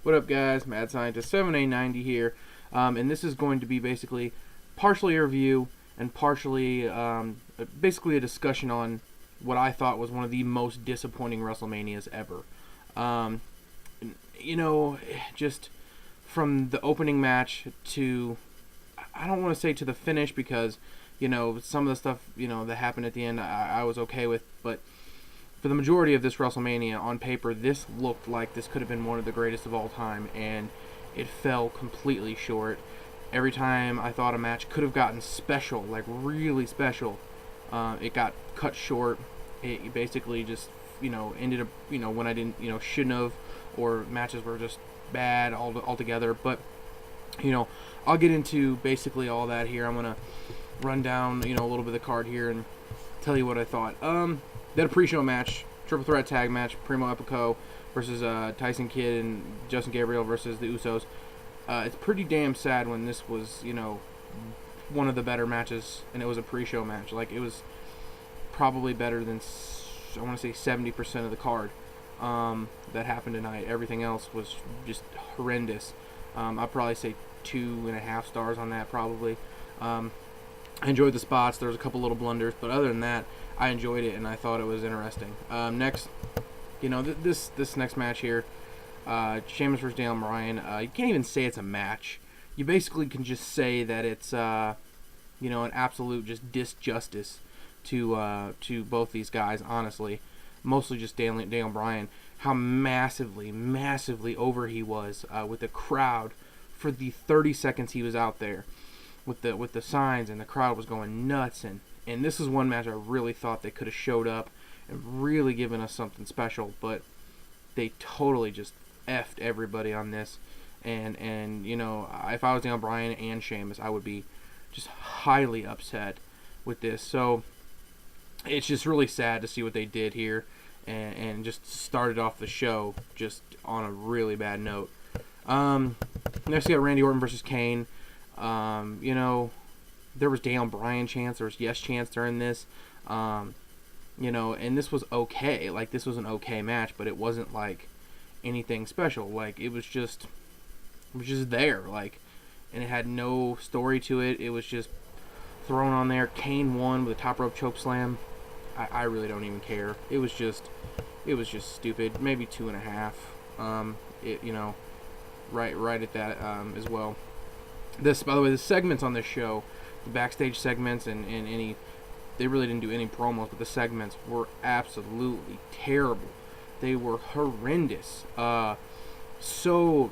What up, guys? Mad Scientist 7890 here, and this is going to be basically partially a review and partially basically a discussion on what I thought was one of the most disappointing WrestleManias ever. Just from the opening match to, I don't want to say to the finish because, some of the stuff, that happened at the end I was okay with, but for the majority of this WrestleMania, on paper, this looked like this could have been one of the greatest of all time, and it fell completely short. Every time I thought a match could have gotten special, like really special, it got cut short. It basically just, ended up, when I didn't, shouldn't have, or matches were just bad altogether. But, I'll get into basically all that here. I'm going to run down, a little bit of the card here and tell you what I thought. They had a pre-show match, triple threat tag match, Primo Epico versus Tyson Kidd and Justin Gabriel versus the Usos. It's pretty damn sad when this was, one of the better matches, and it was a pre-show match. Like, it was probably better than, I want to say, 70% of the card that happened tonight. Everything else was just horrendous. I'd probably say 2.5 stars on that, probably. I enjoyed the spots. There was a couple little blunders, but other than that, I enjoyed it, and I thought it was interesting. Next, this next match here, Sheamus versus Bryan. You can't even say it's a match. You basically can just say that it's, an absolute just disjustice to both these guys, honestly. Mostly just Daniel Bryan. How massively over he was with the crowd for the 30 seconds he was out there with the signs, and the crowd was going nuts. And this is one match I really thought they could have showed up and really given us something special, but they totally just effed everybody on this. And if I was Daniel Bryan and Sheamus, I would be just highly upset with this. So it's just really sad to see what they did here, and just started off the show just on a really bad note. Next we got Randy Orton versus Kane. There was Daniel Bryan chants, there was yes chants during this, and this was okay. Like, this was an okay match, but it wasn't like anything special. Like, it was just there, like, and it had no story to it. It was just thrown on there. Kane won with a top rope choke slam. I really don't even care. It was just stupid. Maybe 2.5. Right at that as well. This, by the way, the segments on this show, the backstage segments and any, they really didn't do any promos, but the segments were absolutely terrible. They were horrendous. So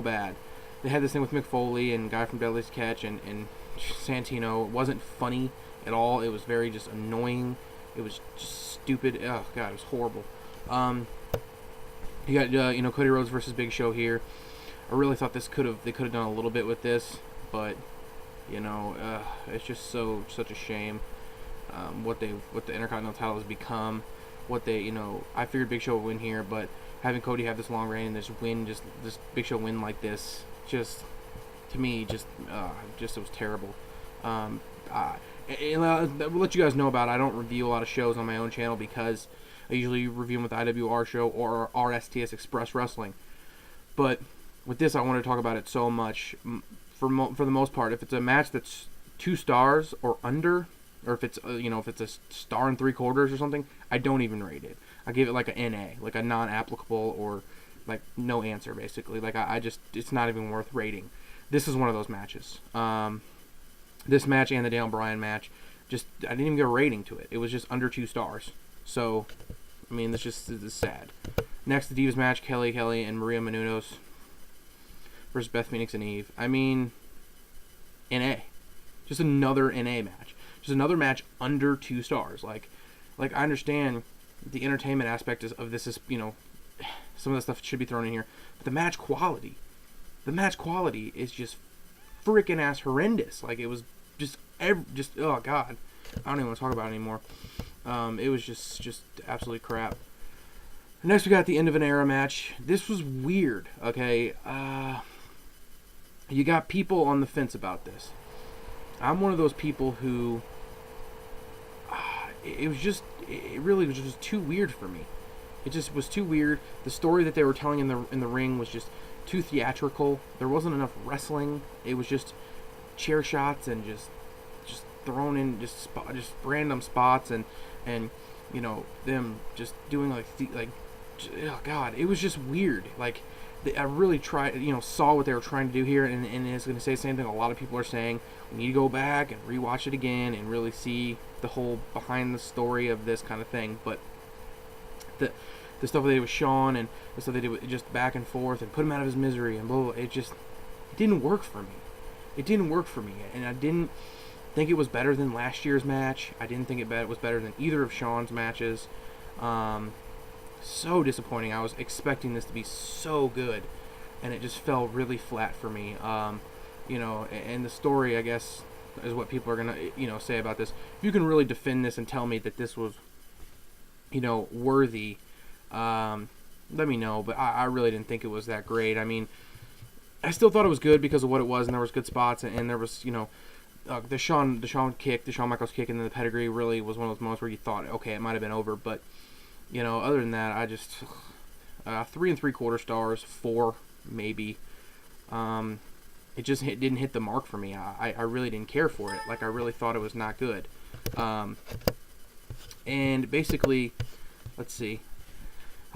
bad. They had this thing with Mick Foley and guy from Deadliest Catch and Santino. It wasn't funny at all. It was very just annoying. It was just stupid. Oh god, it was horrible. You got Cody Rhodes versus Big Show here. I really thought they could have done a little bit with this, but it's just such a shame what the Intercontinental title has become. I figured Big Show would win here, but having Cody have this long reign and this Big Show win like this, just to me, it was terrible. I'll let you guys know about it. I don't review a lot of shows on my own channel because I usually review them with the IWR show or RSTS Express Wrestling. But with this, I want to talk about it so much. For the most part, if it's a match that's 2 stars or under, or if it's if it's a 1 3/4 or something, I don't even rate it. I give it like a NA, like a non-applicable, or like no answer, basically. Like I just, it's not even worth rating. This is one of those matches. This match and the Daniel Bryan match, I didn't even give a rating to it. It was just under 2 stars. So, I mean, this is sad. Next, the Divas match, Kelly and Maria Menounos versus Beth Phoenix and Eve. I mean, NA. Just another NA match. Just another match under 2 stars. Like I understand the entertainment aspect of this is, some of the stuff should be thrown in here. But the match quality is just freaking ass horrendous. Like, it was just oh god, I don't even want to talk about it anymore. It was just absolutely crap. Next, we got the end of an era match. This was weird. Okay, you got people on the fence about this. I'm one of those people who it really was just too weird for me. It just was too weird. The story that they were telling in the ring was just too theatrical. There wasn't enough wrestling. It was just chair shots and just thrown in just random spots and you know, them just doing oh god, it was just weird. Like, I really saw what they were trying to do here, and it's going to say the same thing a lot of people are saying. We need to go back and rewatch it again and really see the whole behind the story of this kind of thing. But the stuff they did with Shawn and the stuff they did with just back and forth and put him out of his misery and blah, blah, it didn't work for me. It didn't work for me, and I didn't think it was better than last year's match. I didn't think it was better than either of Shawn's matches. So disappointing. I was expecting this to be so good, and it just fell really flat for me. And the story, I guess, is what people are gonna say about this. If you can really defend this and tell me that this was worthy, let me know. But I really didn't think it was that great. I mean, I still thought it was good because of what it was, and there was good spots, and there was the Shawn kick, the Shawn Michaels kick, and then the pedigree really was one of those moments where you thought, okay, it might have been over. But other than that, I just 3 3/4 stars, 4 maybe. It just didn't hit the mark for me. I really didn't care for it. Like, I really thought it was not good. And basically, let's see.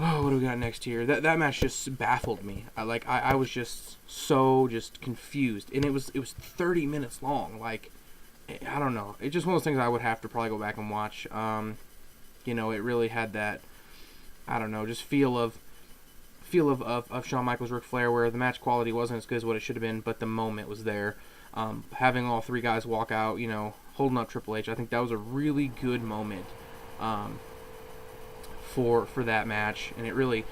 Oh, what do we got next here? That match just baffled me. I was just so confused, and it was 30 minutes long. Like, I don't know. It's just one of those things I would have to probably go back and watch. It really had that, I don't know, just feel of Shawn Michaels, Ric Flair, where the match quality wasn't as good as what it should have been, but the moment was there. Having all 3 guys walk out, holding up Triple H, I think that was a really good moment for that match, and it really,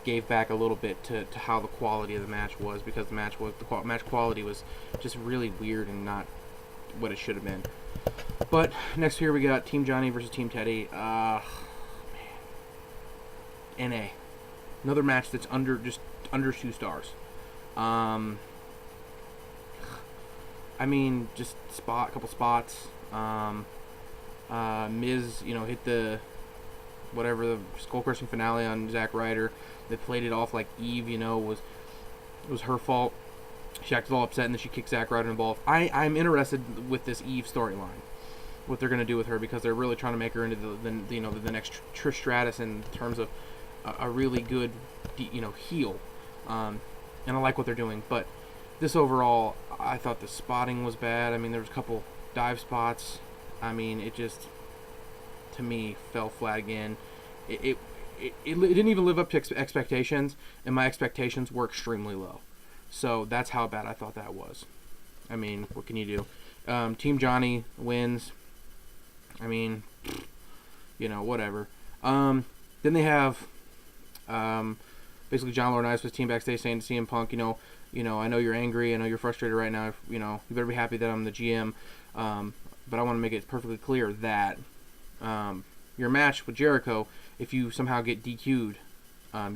gave back a little bit to how the quality of the match was, because the match quality was just really weird and not what it should have been. But next here we got Team Johnny versus Team Teddy. NA. Another match that's under 2 stars. I mean, just a couple spots. Miz, hit the skull crushing finale on Zack Ryder. They played it off like Eve, was her fault. She acted all upset, and then she kicked Zack Ryder in the ball. I'm interested with this Eve storyline, what they're going to do with her, because they're really trying to make her into the next Trish Stratus in terms of a really good heel, and I like what they're doing. But this overall, I thought the spotting was bad. I mean, there was a couple dive spots. I mean, it just, to me, fell flat again. It didn't even live up to expectations, and my expectations were extremely low. So that's how bad I thought that was. I mean, what can you do? Team Johnny wins. I mean, whatever. Then they have basically John Laurinaitis with team backstage saying to CM Punk, I know you're angry, I know you're frustrated right now. You better be happy that I'm the GM. But I want to make it perfectly clear that your match with Jericho, if you somehow get DQ'd,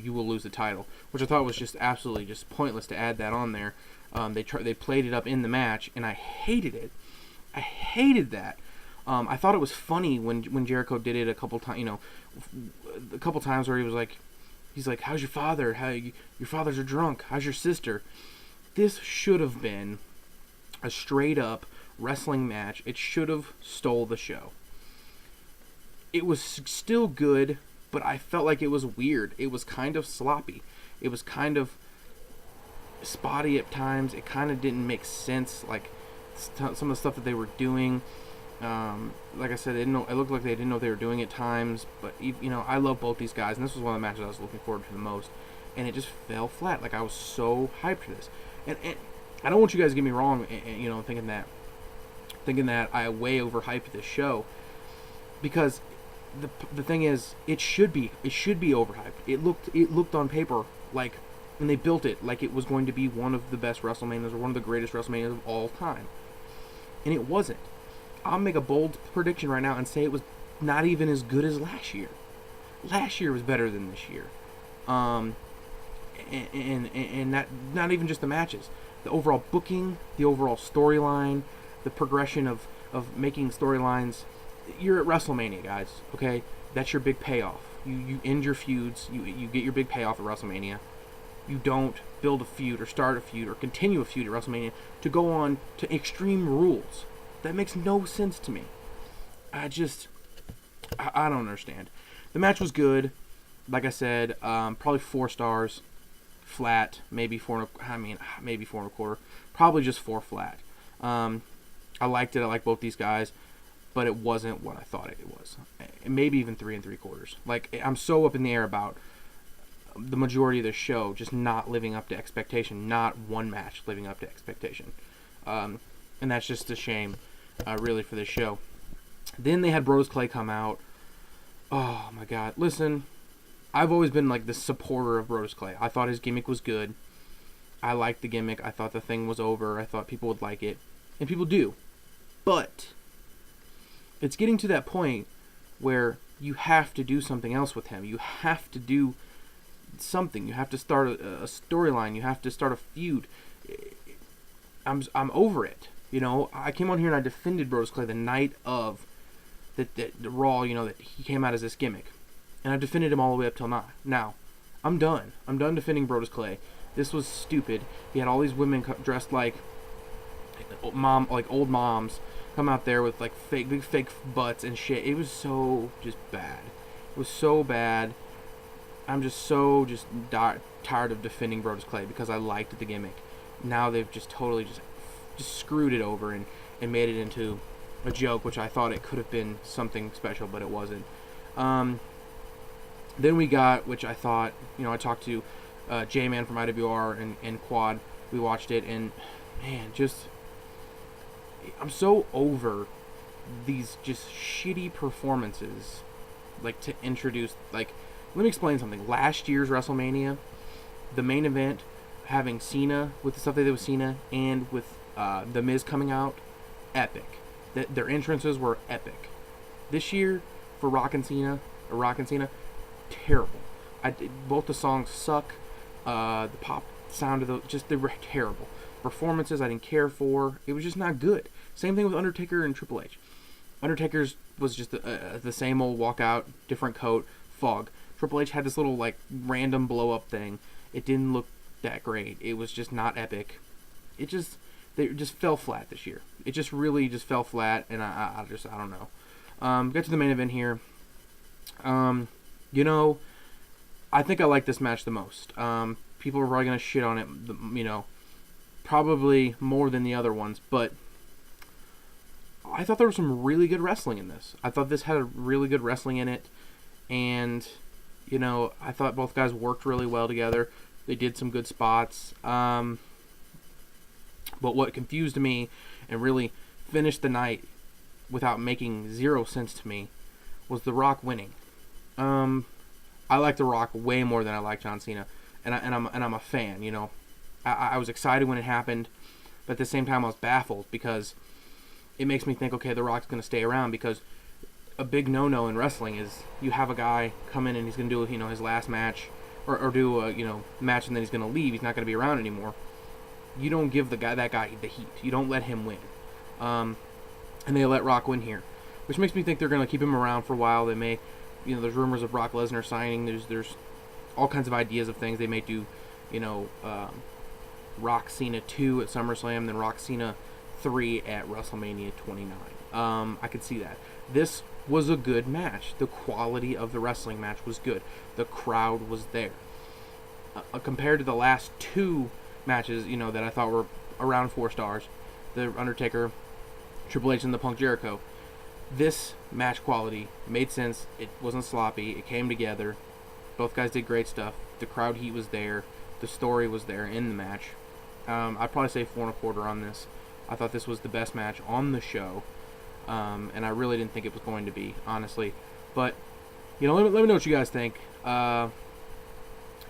you will lose the title, which I thought was just absolutely just pointless to add that on there. They played it up in the match, and I hated it. I hated that. I thought it was funny when Jericho did it a couple times. A couple times where he's like, "How's your father? Your fathers are drunk. How's your sister?" This should have been a straight up wrestling match. It should have stole the show. It was still good, but I felt like it was weird. It was kind of sloppy. It was kind of spotty at times. It kind of didn't make sense. Like, some of the stuff that they were doing. Like I said, it looked like they didn't know what they were doing at times. But, I love both these guys, and this was one of the matches I was looking forward to the most. And it just fell flat. Like, I was so hyped for this. And I don't want you guys to get me wrong, thinking that I way overhyped this show. Because the thing is, it should be overhyped. It looked on paper like, and they built it like it was going to be one of the best WrestleManias or one of the greatest WrestleManias of all time. And it wasn't. I'll make a bold prediction right now and say it was not even as good as last year. Last year was better than this year. And not even just the matches. The overall booking, the overall storyline, the progression of making storylines. You're at WrestleMania, guys, okay? That's your big payoff. You end your feuds. You get your big payoff at WrestleMania. you don't build a feud or start a feud or continue a feud at WrestleMania to go on to Extreme Rules. That makes no sense to me. I don't understand. The match was good. Like I said, probably 4 stars flat, maybe 4 maybe 4 and a quarter. Probably just 4 flat. I liked it. I like both these guys, but it wasn't what I thought it was. Maybe even 3 3/4. Like, I'm so up in the air about the majority of the show just not living up to expectation, not one match living up to expectation. And that's just a shame, really, for this show. Then they had Rose Clay come out. Oh, my God. Listen, I've always been, like, the supporter of Rose Clay. I thought his gimmick was good. I liked the gimmick. I thought the thing was over. I thought people would like it. And people do. But it's getting to that point where you have to do something else with him. You have to do something. You have to start a storyline. You have to start a feud. I'm over it. You know, I came on here and I defended Rose Clay the night of the Raw, you know, that he came out as this gimmick. And I've defended him all the way up till now. Now, I'm done. I'm done defending Rose Clay. This was stupid. He had all these women dressed like old moms come out there with like big fake butts and shit. It was so just bad. It was so bad. I'm just so tired of defending Rose Clay because I liked the gimmick. Now they've just totally just screwed it over and made it into a joke, which I thought it could have been something special, but it wasn't. Then we got, which I thought, you know, I talked to J-Man from IWR and Quad. We watched it, and man, just I'm so over these just shitty performances. Like, to introduce, like, let me explain something. Last year's WrestleMania, the main event, having Cena with the stuff they did with Cena and with The Miz coming out, epic. Their entrances were epic. This year, for Rock and Cena, terrible. Both the songs suck. The pop sound of those, they were terrible. Performances I didn't care for. It was just not good. Same thing with Undertaker and Triple H. Undertaker's was just the same old walkout, different coat, fog. Triple H had this little, like, random blow-up thing. It didn't look that great. It was just not epic. They just fell flat this year. It just really just fell flat, and I don't know. Get to the main event here. You know, I think I like this match the most. People are probably going to shit on it, you know, probably more than the other ones, but I thought there was some really good wrestling in this. I thought this had a really good wrestling in it, and, you know, I thought both guys worked really well together. They did some good spots. But what confused me and really finished the night without making zero sense to me was The Rock winning. I like The Rock way more than I like John Cena, and I'm a fan. You know, I was excited when it happened, but at the same time I was baffled because it makes me think, okay, The Rock's going to stay around, because a big no-no in wrestling is you have a guy come in and he's going to do, you know, his last match or do a, you know, match, and then he's going to leave. He's not going to be around anymore. You don't give that guy the heat. You don't let him win. And they let Rock win here, which makes me think they're going to keep him around for a while. They may, you know, there's rumors of Brock Lesnar signing. There's all kinds of ideas of things they may do. You know, Rock Cena 2 at SummerSlam, then Rock Cena 3 at WrestleMania 29. I could see that. This was a good match. The quality of the wrestling match was good. The crowd was there. Compared to the last 2 matches, you know, that I thought were around 4 stars, the Undertaker, Triple H, and the Punk Jericho, this match quality made sense. It wasn't sloppy. It came together. Both guys did great stuff. The crowd heat was there. The story was there in the match. I'd probably say 4 1/4 on this. I thought this was the best match on the show, and I really didn't think it was going to be, honestly. But, you know, let me know what you guys think.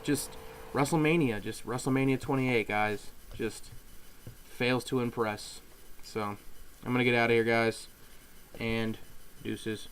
Just WrestleMania 28, guys. Just fails to impress. So, I'm going to get out of here, guys. And deuces.